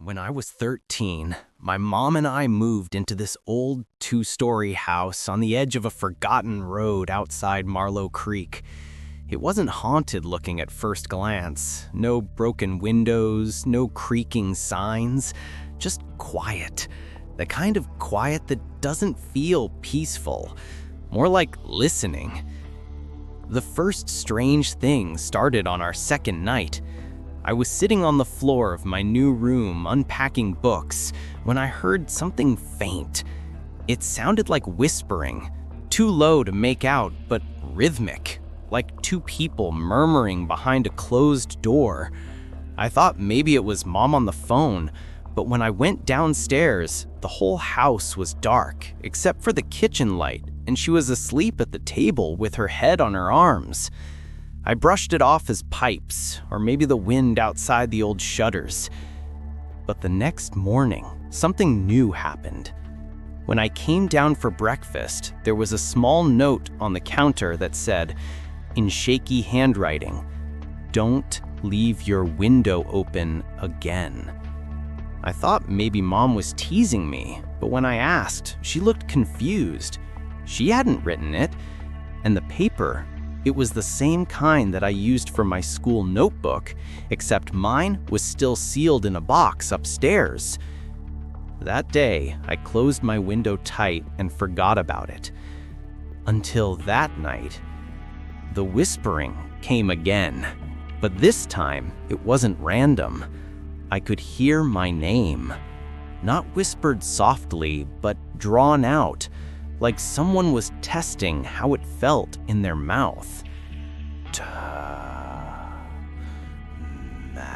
When I was 13, my mom and I moved into this old two-story house on the edge of a forgotten road outside Marlow Creek. It wasn't haunted looking at first glance. No broken windows, no creaking signs, just quiet. The kind of quiet that doesn't feel peaceful, more like listening. The first strange thing started on our second night. I was sitting on the floor of my new room unpacking books when I heard something faint. It sounded like whispering, too low to make out, but rhythmic, like two people murmuring behind a closed door. I thought maybe it was Mom on the phone, but when I went downstairs, the whole house was dark, except for the kitchen light, and she was asleep at the table with her head on her arms. I brushed it off as pipes, or maybe the wind outside the old shutters. But the next morning, something new happened. When I came down for breakfast, there was a small note on the counter that said, in shaky handwriting, "Don't leave your window open again." I thought maybe Mom was teasing me, but when I asked, she looked confused. She hadn't written it, and the paper, it was the same kind that I used for my school notebook, except mine was still sealed in a box upstairs. That day, I closed my window tight and forgot about it. Until that night, the whispering came again, but this time it wasn't random. I could hear my name, not whispered softly, but drawn out, like someone was testing how it felt in their mouth. Max.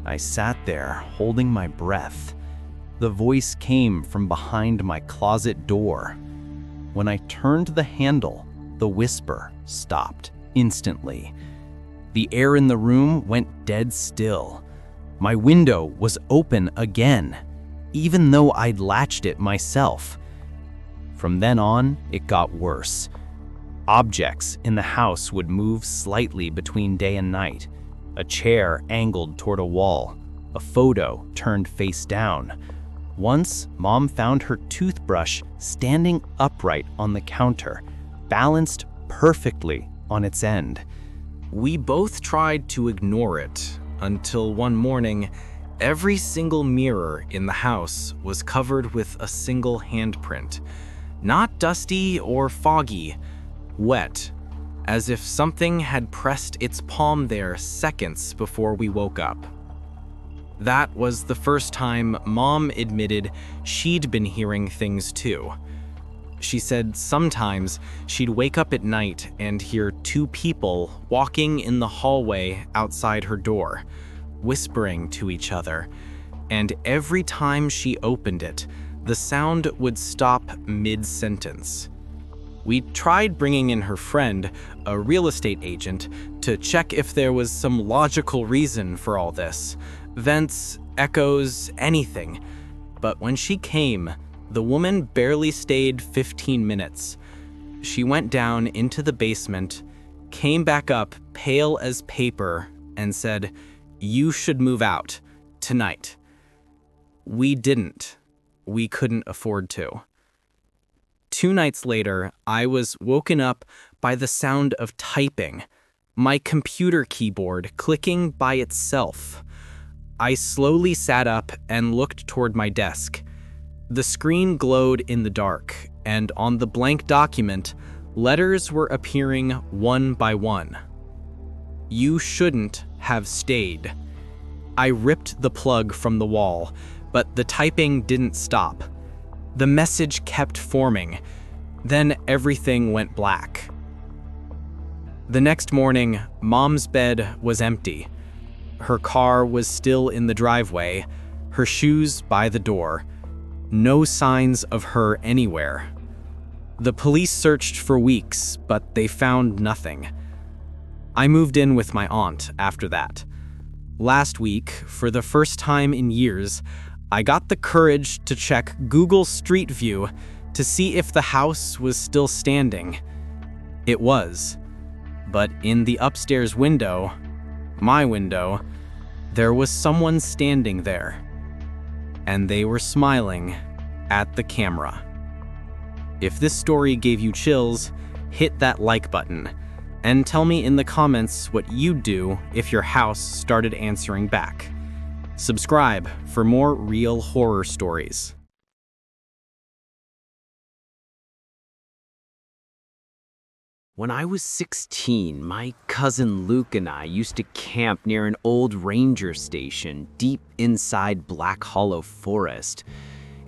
I sat there, holding my breath. The voice came from behind my closet door. When I turned the handle, the whisper stopped instantly. The air in the room went dead still. My window was open again, even though I'd latched it myself. From then on, it got worse. Objects in the house would move slightly between day and night. A chair angled toward a wall, a photo turned face down. Once, Mom found her toothbrush standing upright on the counter, balanced perfectly on its end. We both tried to ignore it, until one morning, every single mirror in the house was covered with a single handprint. Not dusty or foggy, wet, as if something had pressed its palm there seconds before we woke up. That was the first time Mom admitted she'd been hearing things too. She said sometimes she'd wake up at night and hear two people walking in the hallway outside her door, whispering to each other, and every time she opened it, the sound would stop mid-sentence. We tried bringing in her friend, a real estate agent, to check if there was some logical reason for all this. Vents, echoes, anything. But when she came, the woman barely stayed 15 minutes. She went down into the basement, came back up pale as paper, and said, "You should move out, tonight." We didn't. We couldn't afford to. 2 nights later, I was woken up by the sound of typing, my computer keyboard clicking by itself. I slowly sat up and looked toward my desk. The screen glowed in the dark, and on the blank document, letters were appearing one by one. "You shouldn't have stayed." I ripped the plug from the wall, but the typing didn't stop. The message kept forming. Then everything went black. The next morning, Mom's bed was empty. Her car was still in the driveway, her shoes by the door. No signs of her anywhere. The police searched for weeks, but they found nothing. I moved in with my aunt after that. Last week, for the first time in years, I got the courage to check Google Street View to see if the house was still standing. It was, but in the upstairs window, my window, there was someone standing there, and they were smiling at the camera. If this story gave you chills, hit that like button, and tell me in the comments what you'd do if your house started answering back. Subscribe for more real horror stories. When I was 16, my cousin Luke and I used to camp near an old ranger station deep inside Black Hollow Forest.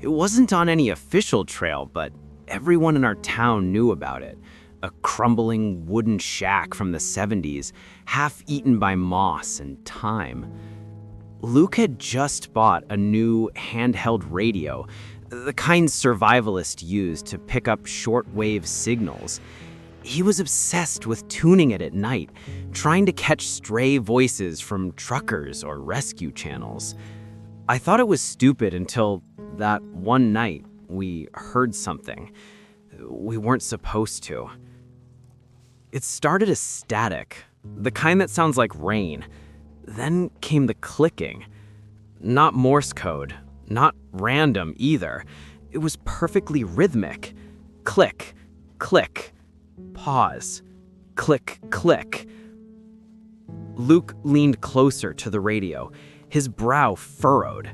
It wasn't on any official trail, but everyone in our town knew about it. A crumbling wooden shack from the 70s, half eaten by moss and time. Luke had just bought a new handheld radio, the kind survivalists use to pick up shortwave signals. He was obsessed with tuning it at night, trying to catch stray voices from truckers or rescue channels. I thought it was stupid until that one night we heard something we weren't supposed to. It started as static, the kind that sounds like rain. Then came the clicking. Not Morse code, not random either. It was perfectly rhythmic. Click, click. Pause. Click, click. Luke leaned closer to the radio, his brow furrowed.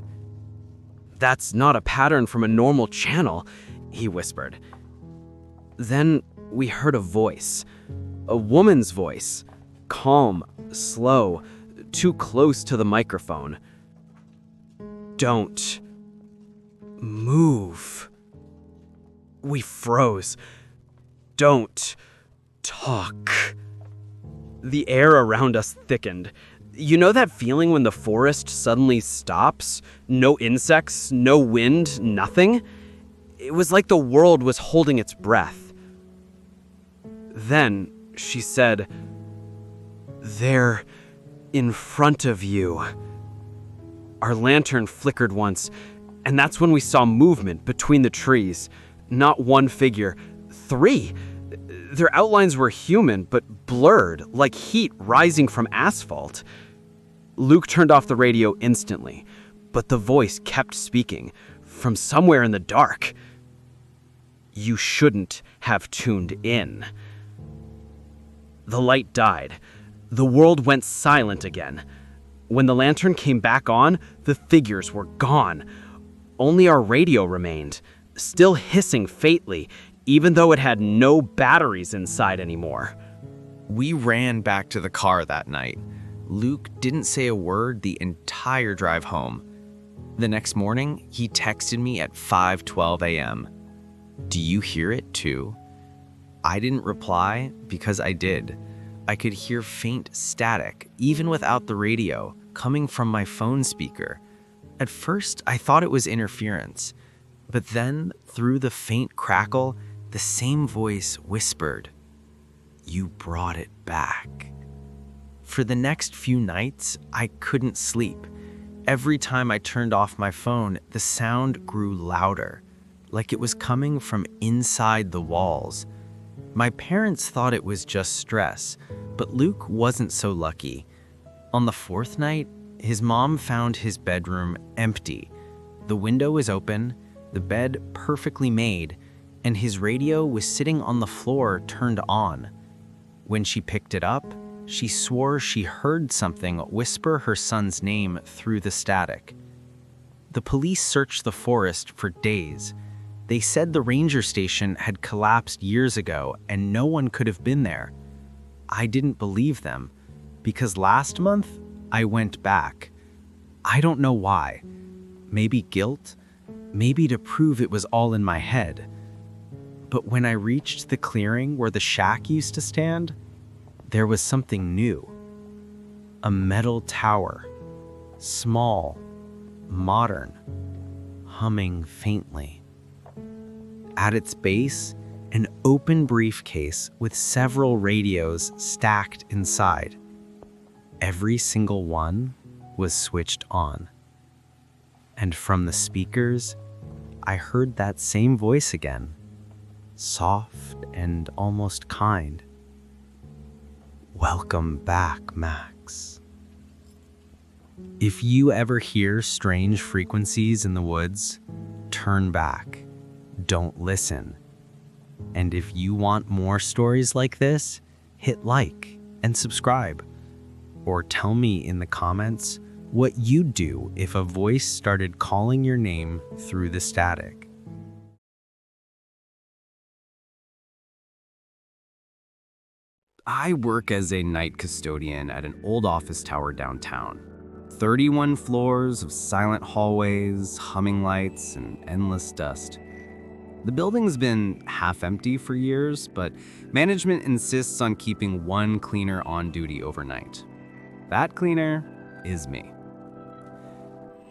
"That's not a pattern from a normal channel," he whispered. Then we heard a voice, a woman's voice, calm, slow, too close to the microphone. "Don't move." We froze. "Don't talk." The air around us thickened. You know that feeling when the forest suddenly stops? No insects, no wind, nothing? It was like the world was holding its breath. Then she said, "They're in front of you." Our lantern flickered once, and that's when we saw movement between the trees. Not one figure, 3. Their outlines were human, but blurred, like heat rising from asphalt. Luke turned off the radio instantly, but the voice kept speaking, from somewhere in the dark. "You shouldn't have tuned in." The light died. The world went silent again. When the lantern came back on, the figures were gone. Only our radio remained, still hissing faintly, even though it had no batteries inside anymore. We ran back to the car that night. Luke didn't say a word the entire drive home. The next morning, he texted me at 5:12 a.m. "Do you hear it too?" I didn't reply because I did. I could hear faint static, even without the radio, coming from my phone speaker. At first, I thought it was interference, but then, through the faint crackle, the same voice whispered, "You brought it back." For the next few nights, I couldn't sleep. Every time I turned off my phone, the sound grew louder, like it was coming from inside the walls. My parents thought it was just stress, but Luke wasn't so lucky. On the 4th night, his mom found his bedroom empty. The window was open, the bed perfectly made, and his radio was sitting on the floor turned on. When she picked it up, she swore she heard something whisper her son's name through the static. The police searched the forest for days. They said the ranger station had collapsed years ago and no one could have been there. I didn't believe them, because last month I went back. I don't know why. Maybe guilt, maybe to prove it was all in my head. But when I reached the clearing where the shack used to stand, there was something new. A metal tower, small, modern, humming faintly. At its base, an open briefcase with several radios stacked inside. Every single one was switched on. And from the speakers, I heard that same voice again, soft and almost kind. "Welcome back, Max." If you ever hear strange frequencies in the woods, turn back. Don't listen. And if you want more stories like this, hit like and subscribe. Or tell me in the comments what you'd do if a voice started calling your name through the static. I work as a night custodian at an old office tower downtown. 31 floors of silent hallways, humming lights, and endless dust. The building's been half empty for years, but management insists on keeping one cleaner on duty overnight. That cleaner is me.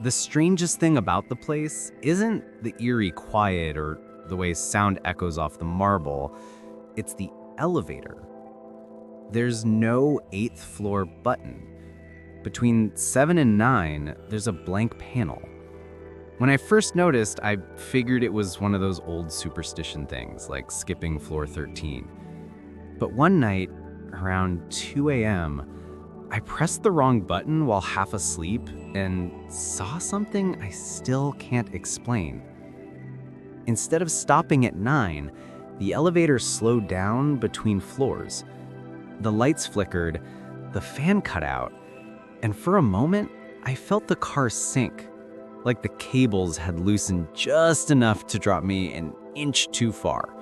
The strangest thing about the place isn't the eerie quiet or the way sound echoes off the marble, it's the elevator. There's no 8th floor button. Between 7 and 9, there's a blank panel. When I first noticed, I figured it was one of those old superstition things, like skipping floor 13. But one night, around 2 a.m., I pressed the wrong button while half asleep and saw something I still can't explain. Instead of stopping at 9, the elevator slowed down between floors. The lights flickered, the fan cut out, and for a moment, I felt the car sink, like the cables had loosened just enough to drop me an inch too far.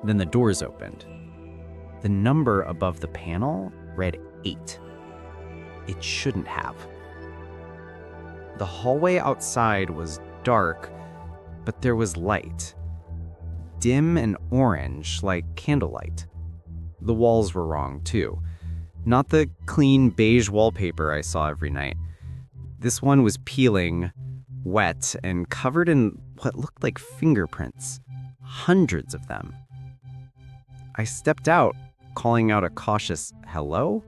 Then the doors opened. The number above the panel read 8. It shouldn't have. The hallway outside was dark, but there was light. Dim and orange, like candlelight. The walls were wrong, too. Not the clean beige wallpaper I saw every night. This one was peeling, wet, and covered in what looked like fingerprints. Hundreds of them. I stepped out, calling out a cautious hello,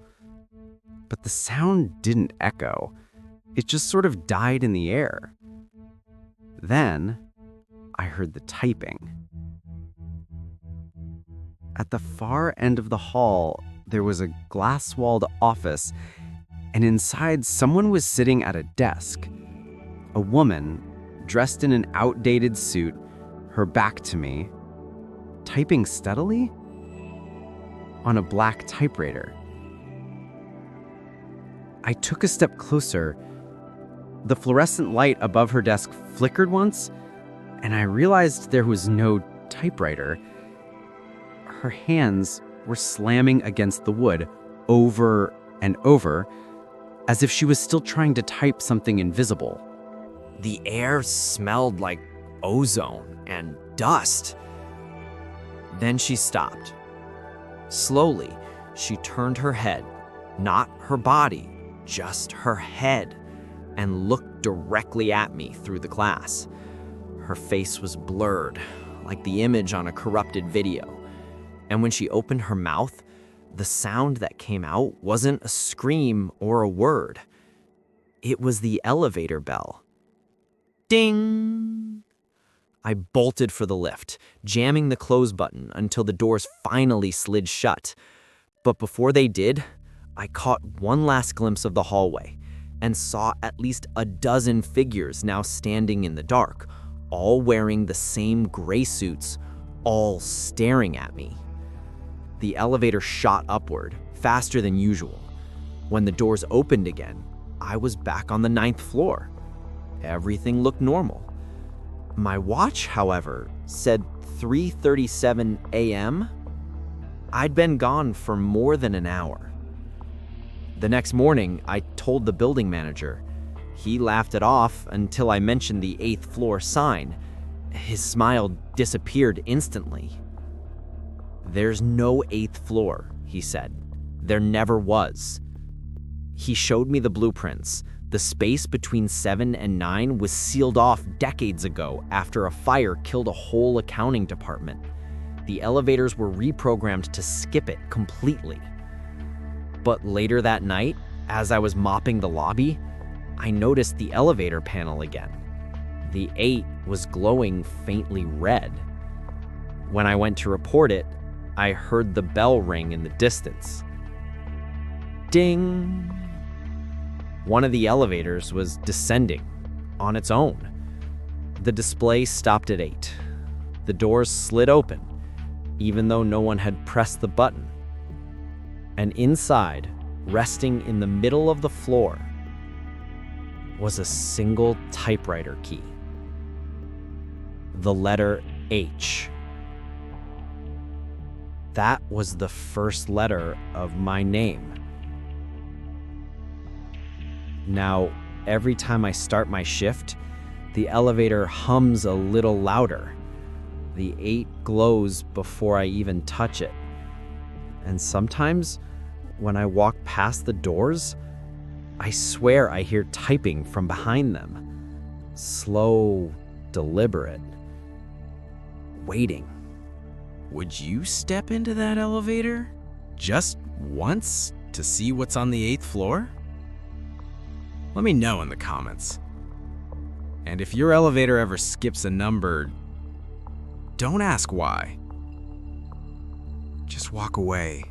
but the sound didn't echo. It just sort of died in the air. Then, I heard the typing. At the far end of the hall, there was a glass-walled office, and inside someone was sitting at a desk. A woman, dressed in an outdated suit, her back to me, typing steadily on a black typewriter. I took a step closer. The fluorescent light above her desk flickered once, and I realized there was no typewriter. Her hands were slamming against the wood over and over, as if she was still trying to type something invisible. The air smelled like ozone and dust. Then she stopped. Slowly, she turned her head, not her body, just her head, and looked directly at me through the glass. Her face was blurred, like the image on a corrupted video. And when she opened her mouth, the sound that came out wasn't a scream or a word. It was the elevator bell. Ding! I bolted for the lift, jamming the close button until the doors finally slid shut. But before they did, I caught one last glimpse of the hallway and saw at least a dozen figures now standing in the dark, all wearing the same gray suits, all staring at me. The elevator shot upward, faster than usual. When the doors opened again, I was back on the 9th floor. Everything looked normal. My watch, however, said 3:37 a.m. I'd been gone for more than an hour. The next morning, I told the building manager. He laughed it off until I mentioned the 8th floor sign. His smile disappeared instantly. "There's no 8th floor," he said. "There never was." He showed me the blueprints. The space between 7 and 9 was sealed off decades ago after a fire killed a whole accounting department. The elevators were reprogrammed to skip it completely. But later that night, as I was mopping the lobby, I noticed the elevator panel again. The 8 was glowing faintly red. When I went to report it, I heard the bell ring in the distance. Ding! One of the elevators was descending on its own. The display stopped at 8. The doors slid open, even though no one had pressed the button. And inside, resting in the middle of the floor, was a single typewriter key. The letter H. That was the first letter of my name. Now, every time I start my shift, the elevator hums a little louder. The 8 glows before I even touch it. And sometimes, when I walk past the doors, I swear I hear typing from behind them. Slow, deliberate, waiting. Would you step into that elevator just once to see what's on the 8th floor? Let me know in the comments. And if your elevator ever skips a number, don't ask why. Just walk away.